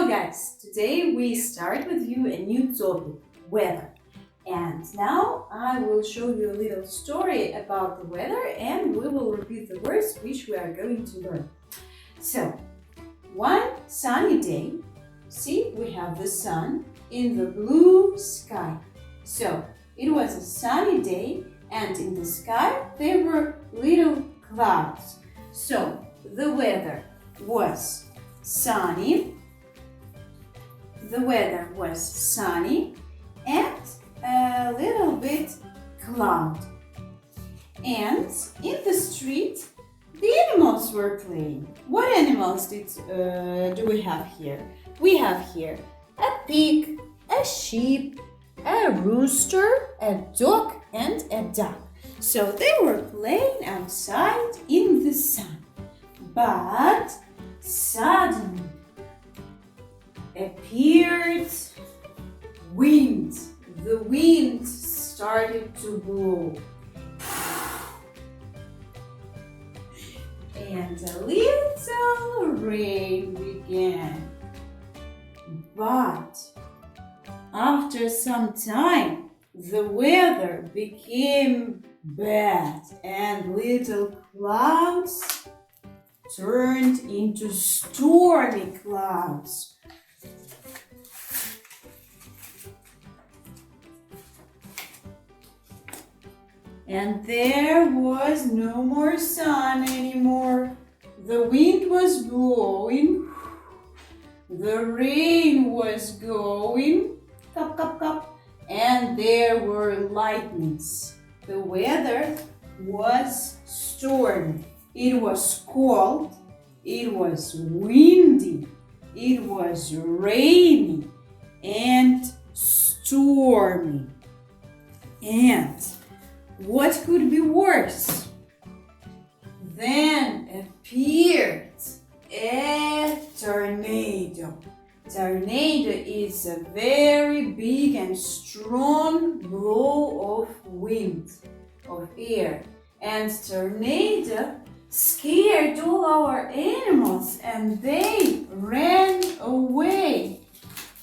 guys, today we start with you a new topic, weather. And now I will show you a little story about the weather and we will repeat the words which we are going to learn. So, one sunny day, see, we have the sun in the blue sky. So, it was a sunny day and in the sky there were little clouds. So, the weather was sunny. The weather was sunny and a little bit cloudy. And in the street, the animals were playing. What animals do we have here? We have here a pig, a sheep, a rooster, a dog, and a duck. So they were playing outside in the sun. But suddenly appeared wind. The wind started to blow. And a little rain began. But after some time, the weather became bad and little clouds turned into stormy clouds. And there was no more sun anymore. The wind was blowing. The rain was going. Cup, cup, cup. And there were lightnings. The weather was stormy. It was cold. It was windy. It was rainy and stormy. And what could be worse? Then appeared a tornado. Tornado is a very big and strong blow of wind, of air. And tornado scared all our animals and they ran away.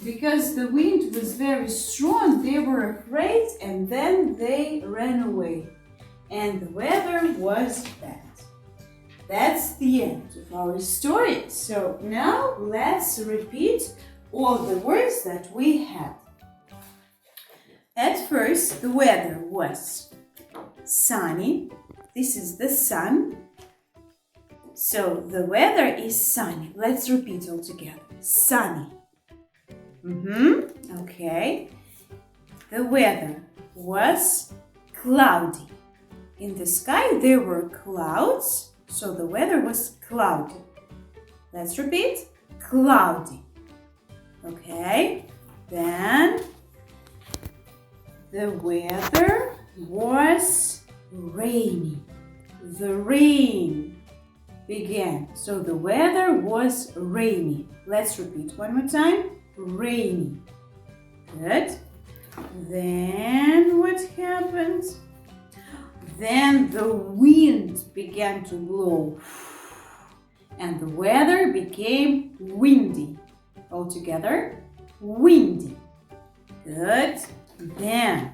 Because the wind was very strong, they were afraid and then they ran away. And the weather was bad. That's the end of our story. So now let's repeat all the words that we had. At first, the weather was sunny. This is the sun. So the weather is sunny. Let's repeat all together. Sunny. Okay. The weather was cloudy. In the sky there were clouds, so the weather was cloudy. Let's repeat. Cloudy. Okay. Then the weather was rainy. The rain began. So the weather was rainy. Let's repeat one more time. Rainy. Good. Then what happened? Then the wind began to blow and the weather became windy. All together, windy. Good. Then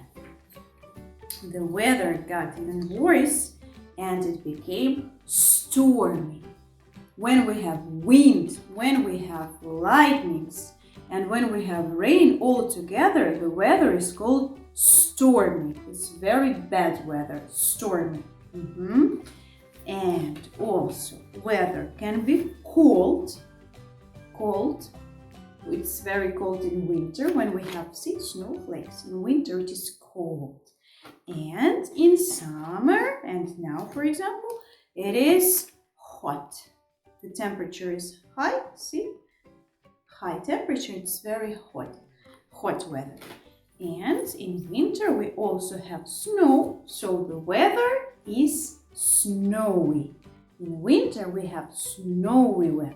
the weather got even worse and it became stormy. When we have wind, when we have lightnings, and when we have rain all together, the weather is called stormy. It's very bad weather, stormy. And also, weather can be cold. Cold. It's very cold in winter when we have, see, snowflakes. In winter it is cold. And in summer, and now for example, it is hot. The temperature is high, see? High temperature, it's very hot weather. And in winter we also have snow, so the weather is snowy. In winter we have snowy weather.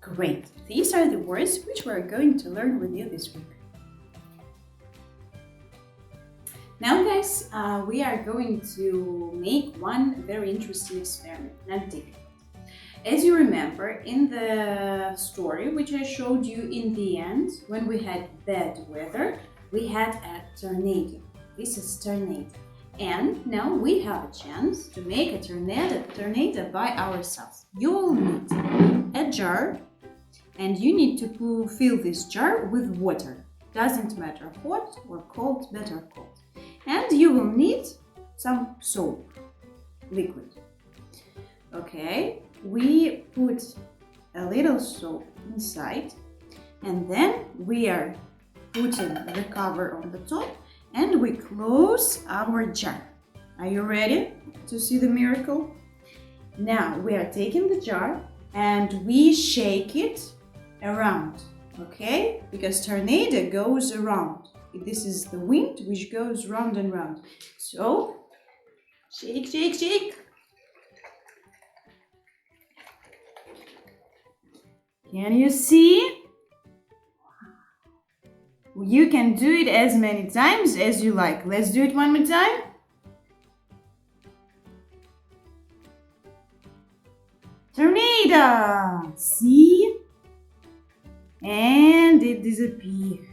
Great, these are the words which we're going to learn with you this week. Now guys, we are going to make one very interesting experiment, not difficult. As you remember, in the story which I showed you in the end, when we had bad weather, we had a tornado. This is tornado. And now we have a chance to make a tornado by ourselves. You will need a jar, and you need to fill this jar with water. Doesn't matter hot or cold, better cold. And you will need some soap, liquid. Okay, we put a little soap inside, and then we are putting the cover on the top, and we close our jar. Are you ready to see the miracle? Now we are taking the jar and we shake it around, okay? Because tornado goes around. This is the wind which goes round and round. So, shake, shake, shake. Can you see? You can do it as many times as you like. Let's do it one more time. Tornado! See? And it disappeared.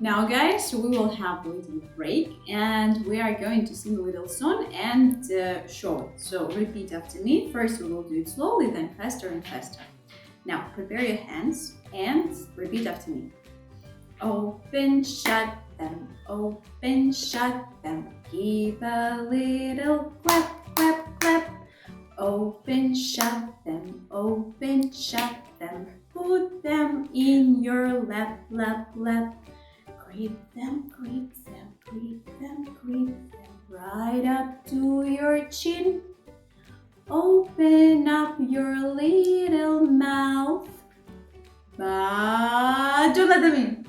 Now guys, we will have a little break and we are going to sing a little song and show it. So repeat after me. First we will do it slowly, then faster and faster. Now prepare your hands and repeat after me. Open, shut them, open, shut them. Give a little clap, clap, clap. Open, shut them, open, shut them. Put them in your lap, lap, lap. Creep them, creep them, creep them, creep them. Right up to your chin. Open up your little mouth. But don't let them in.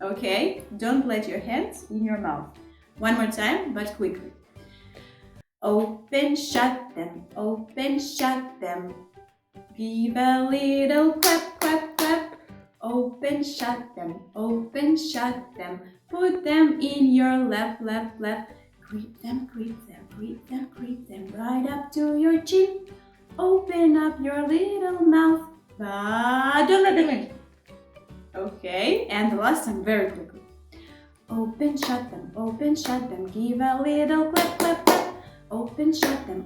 Okay, don't let your hands in your mouth. One more time, but quickly. Open, shut them, open, shut them. Give a little clap, clap, clap. Open, shut them, open, shut them. Put them in your lap, lap, lap. Creep them, creep them, creep them, creep them. Right up to your chin. Open up your little mouth, but don't let them in. Okay, and the last time, very quickly. Open, shut them, give a little clap, clap, clap. Open, shut them,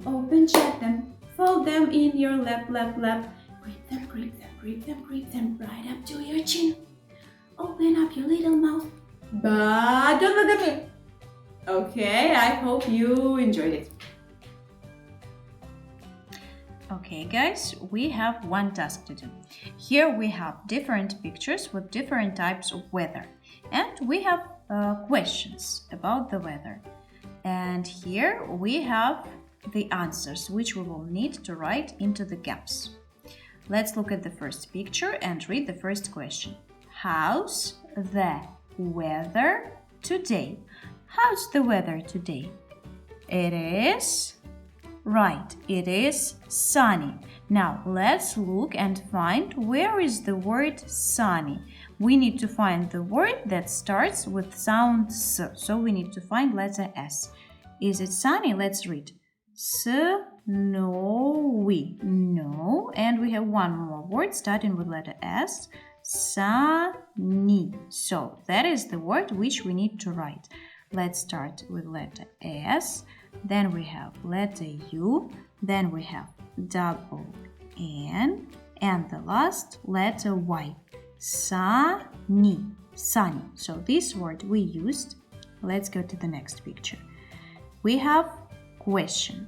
fold them in your lap, lap, lap. Creep them, creep them, creep them, creep them, right up to your chin. Open up your little mouth, but don't let them in. Okay, I hope you enjoyed it. Okay guys, we have one task to do. Here we have different pictures with different types of weather. And we have questions about the weather. And here we have the answers which we will need to write into the gaps. Let's look at the first picture and read the first question. How's the weather today? How's the weather today? It is... Right, it is sunny. Now let's look and find where is the word sunny. We need to find the word that starts with sound S. So we need to find letter S. Is it sunny? Let's read. Snowy. No. And we have one more word starting with letter S. Sunny. So that is the word which we need to write. Let's start with letter S. Then we have letter U, then we have double N, and the last letter Y. Sunny, sunny. So this word we used. Let's go to the next picture. We have question.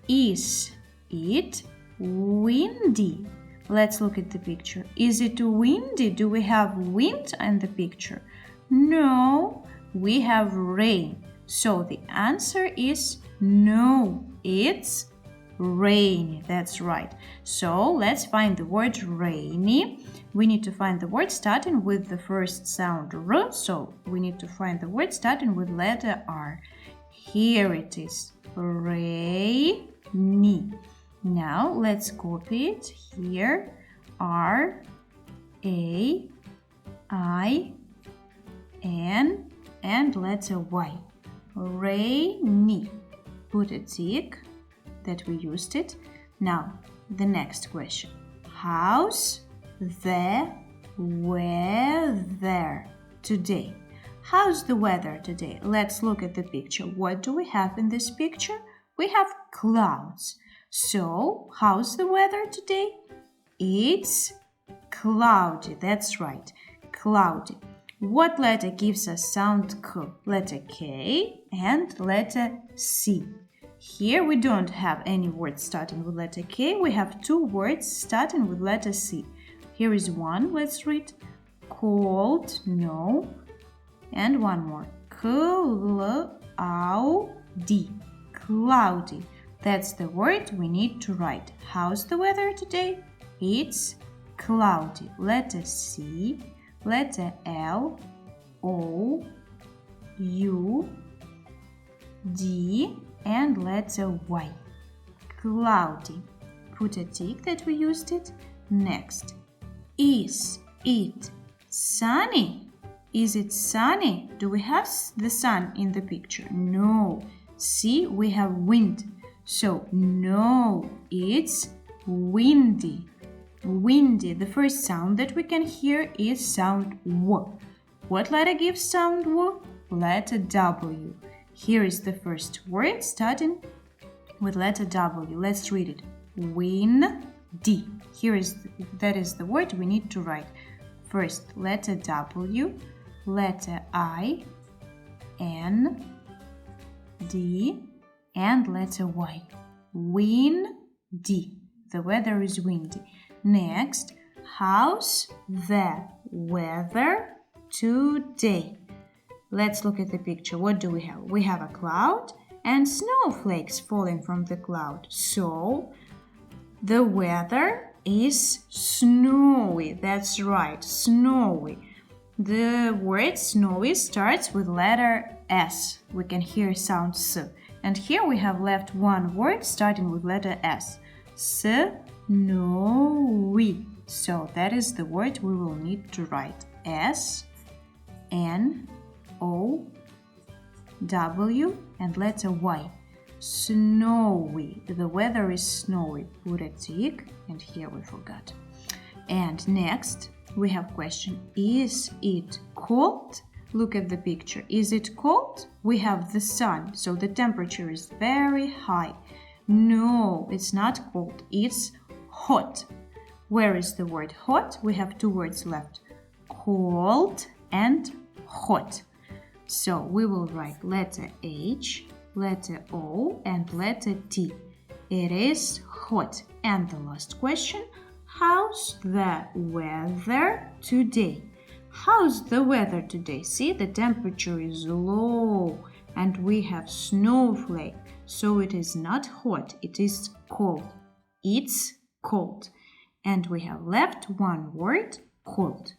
Is it windy? Let's look at the picture. Is it windy? Do we have wind in the picture? No, we have rain. So the answer is no, it's rainy. That's right. So let's find the word rainy. We need to find the word starting with the first sound R. So we need to find the word starting with letter R. Here it is, rainy. Now let's copy it here. R, A, I, N, and letter Y. Rainy. Put a tick that we used it. Now the next question. How's the weather today? How's the weather today? Let's look at the picture. What do we have in this picture? We have clouds. So, how's the weather today? It's cloudy. That's right, cloudy. What letter gives us sound K? Letter K and letter C. Here we don't have any words starting with letter K. We have two words starting with letter C. Here is one. Let's read. Cold, no. And one more. Cloudy. Cloudy. That's the word we need to write. How's the weather today? It's cloudy. Letter C, letter L, O, U, D, and letter Y. Cloudy. Put a tick that we used it. Next. Is it sunny? Is it sunny? Do we have the sun in the picture? No. See, we have wind. So, no, it's windy. Windy. The first sound that we can hear is sound W. What letter gives sound W? Letter W. Here is the first word starting with letter W. Let's read it. Windy. That is the word we need to write. First, letter W, letter I, N, D, and letter Y. Windy. The weather is windy. Next, how's the weather today? Let's look at the picture. What do we have? We have a cloud and snowflakes falling from the cloud. So, the weather is snowy. That's right, snowy. The word snowy starts with letter S. We can hear sound S. And here we have left one word starting with letter S. Snowy. So that is the word we will need to write. S, N, O, W, and letter Y. Snowy. The weather is snowy. Put a tick, and here we forgot. And next, we have question. Is it cold? Look at the picture. Is it cold? We have the sun, so the temperature is very high. No, it's not cold. It's hot. Where is the word hot? We have two words left. Cold and hot. So we will write letter H, letter O, and letter T. It is hot. And the last question. How's the weather today? How's the weather today? See, the temperature is low and we have snowflake. So it is not hot, it is cold. It's cold. And we have left one word, cold.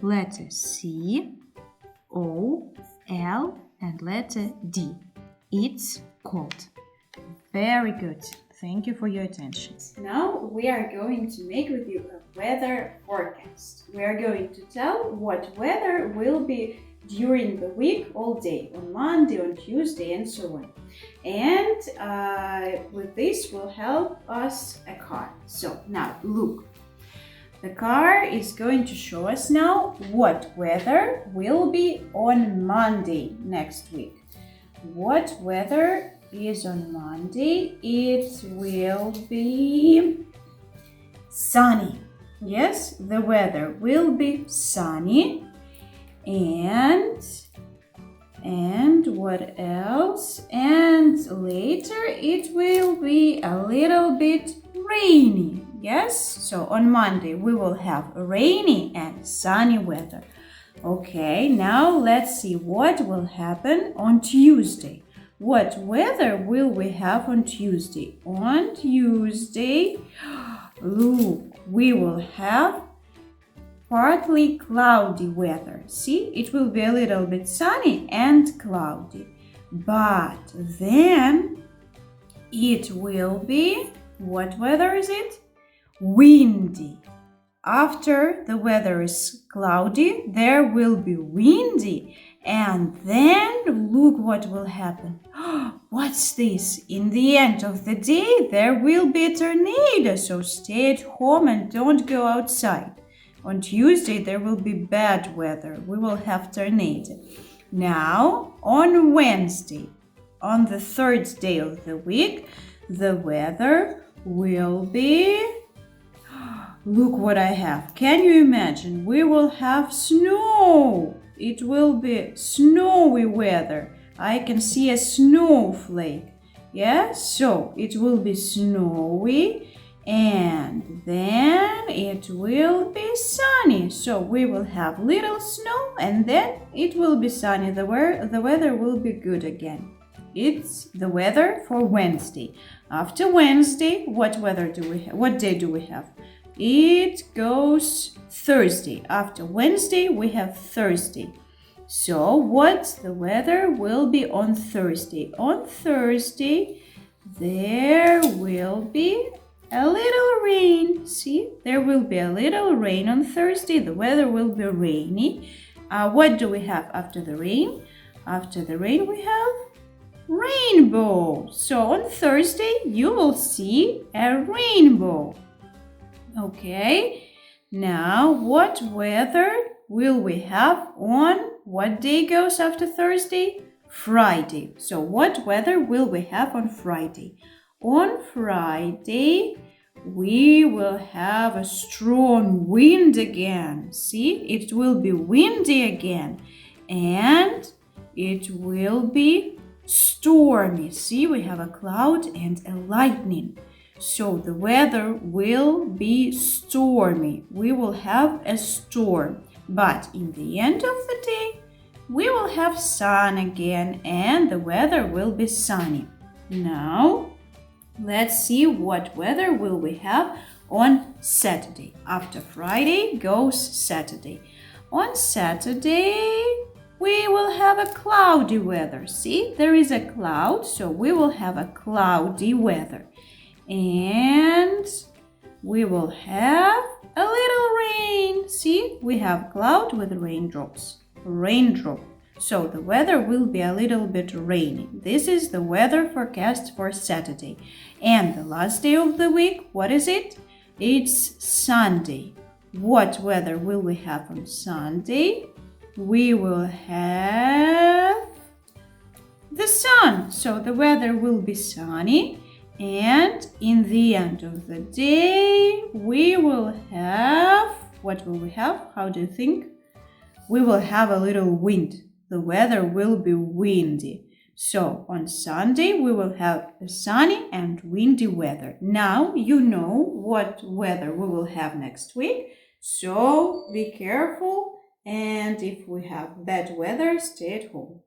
Letter C, O, L, and letter D. It's cold. Very good. Thank you for your attention. Now we are going to make with you a weather forecast. We are going to tell what weather will be during the week all day, on Monday, on Tuesday, and so on. And with this will help us a card. So now look. The card is going to show us now what weather will be on Monday next week. What weather is on Monday? It will be sunny. Yes, the weather will be sunny. And what else? And later it will be a little bit rainy. Yes, so on Monday we will have rainy and sunny weather. Okay, now let's see what will happen on Tuesday. What weather will we have on Tuesday? On Tuesday, look, we will have partly cloudy weather. See, it will be a little bit sunny and cloudy. But then it will be, what weather is it? Windy. After the weather is cloudy, there will be windy. And then look what will happen. What's this? In the end of the day, there will be a tornado, so stay at home and don't go outside. On Tuesday, there will be bad weather. We will have tornado. Now, on Wednesday, on the third day of the week, the weather will be... Look what I have. Can you imagine? We will have snow. It will be snowy weather. I can see a snowflake. Yeah, so it will be snowy and then it will be sunny. So we will have little snow and then it will be sunny. The weather will be good again. It's the weather for Wednesday. After Wednesday, what weather do we have? What day do we have? It goes Thursday. After Wednesday, we have Thursday. So what the weather will be on Thursday? On Thursday, there will be a little rain. See, there will be a little rain on Thursday. The weather will be rainy. What do we have after the rain? After the rain, we have rainbow. So on Thursday, you will see a rainbow. Okay, now what weather will we have on what day goes after Thursday? Friday. So what weather will we have on Friday? On Friday, we will have a strong wind again. See, it will be windy again and it will be stormy. See, we have a cloud and a lightning. So the weather will be stormy. We will have a storm. But in the end of the day, we will have sun again and the weather will be sunny. Now, let's see what weather will we have on Saturday. After Friday goes Saturday. On Saturday, we will have a cloudy weather. See, there is a cloud, so we will have a cloudy weather. And we will have a little rain. See, we have cloud with raindrops. Raindrop. So the weather will be a little bit rainy. This is the weather forecast for Saturday. And the last day of the week, what is it? It's Sunday. What weather will we have on Sunday? We will have the sun. So the weather will be sunny. And in the end of the day, we will have... What will we have? How do you think? We will have a little wind. The weather will be windy. So on Sunday, we will have a sunny and windy weather. Now you know what weather we will have next week. So be careful. And if we have bad weather, stay at home.